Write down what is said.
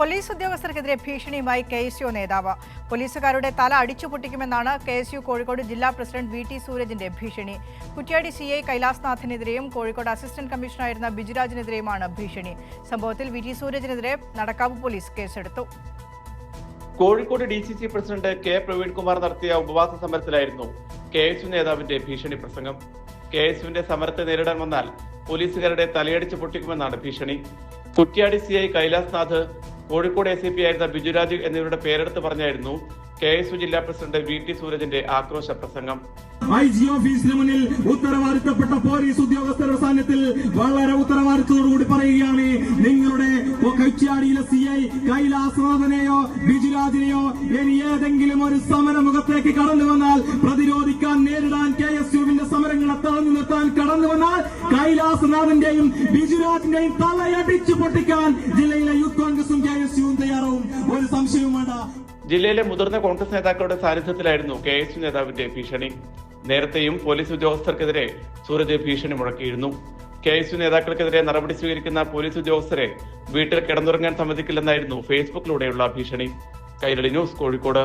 Police ഉദ്യോഗസ്ഥർക്കെതിരെ ഭീഷണിയുമായി KSU നേതാവ്. പോലീസുകാരുടെ തല അടിച്ചുപൊട്ടിക്കുമെന്നാണ് KSU കോഴിക്കോട് ജില്ലാ പ്രസിഡന്റ് VT സൂരജിന്റെ ഭീഷണി. കുറ്റ്യാടി CI കൈലാസ്നാഥിനെതിരെയും കോഴിക്കോട് അസിസ്റ്റന്റ് കമ്മീഷണറായിരുന്ന ബിജുരാജിനെതിരെയുമാണ് ഭീഷണി. സംഭവത്തിൽ VT സൂരജിനെതിരെ നടക്കാവ് പോലീസ് കേസെടുത്തു. Kozhikode DCC president K Praveenkumar നടത്തിയ ഉപവാസ സമരത്തിലായിരുന്നു KSU നേതാവിന്റെ ഭീഷണി പ്രസംഗം. KSUവിന്റെ സമരത്തെ നേരിടാൻ വന്നാൽ പോലീസുകാരുടെ തലയടിച്ച് പൊട്ടിക്കുമെന്നാണ് ഭീഷണി. കുറ്റ്യാടി CI കൈലാസ്നാഥ്, കോഴിക്കോട് ACP ആയിരുന്ന ബിജുരാജ് എന്നിവരുടെ പേരെടുത്ത് പറഞ്ഞായിരുന്നു KSU ജില്ലാ പ്രസിഡന്റ് VT സൂരജിന്റെ ആക്രോശ പ്രസംഗം. IG ഓഫീസിന് മുന്നിൽ ഉത്തരവാദിത്തപ്പെട്ട പോലീസ് ഉദ്യോഗസ്ഥരുടെ സാന്നിധ്യത്തിൽ വളരെ ഉത്തരവാദിത്തത്തോടുകൂടി പറയുകയാണ്, നിങ്ങളുടെ കുറ്റ്യാടിയിലെ CI കൈലാസ്നാഥനെയോ ബിജുരാജിനെയോ ഇനി ഏതെങ്കിലും ഒരു സമരമുഖത്തേക്ക് കടന്നു വന്നാൽ പ്രതിരോധിക്കാൻ, നേരിടാൻ, KSUവിന്റെ സമരങ്ങളെ തടഞ്ഞു നിർത്താൻ കടന്നു വന്നാൽ കൈലാസ്നാഥന്റെയും ബിജുരാജിന്റെയും തലയടിച്ചു പൊട്ടിക്കാൻ ജില്ലയിലെ യൂത്ത് കോൺഗ്രസും KSUവും തയ്യാറാവും. ഒരു സംശയവും വേണ്ട. ജില്ലയിലെ മുതിർന്ന കോൺഗ്രസ് നേതാക്കളുടെ സാന്നിധ്യത്തിലായിരുന്നു KSU നേതാവിന്റെ ഭീഷണി. നേരത്തെയും പോലീസ് ഉദ്യോഗസ്ഥർക്കെതിരെ സൂരജ് ഭീഷണി മുഴക്കിയിരുന്നു. KSU നേതാക്കൾക്കെതിരെ നടപടി സ്വീകരിക്കുന്ന പോലീസ് ഉദ്യോഗസ്ഥരെ വീട്ടിൽ കിടന്നുറങ്ങാൻ സമ്മതിക്കില്ലെന്നായിരുന്നു ഫേസ്ബുക്കിലൂടെയുള്ള ഭീഷണി. കൈരളി ന്യൂസ്, കോഴിക്കോട്.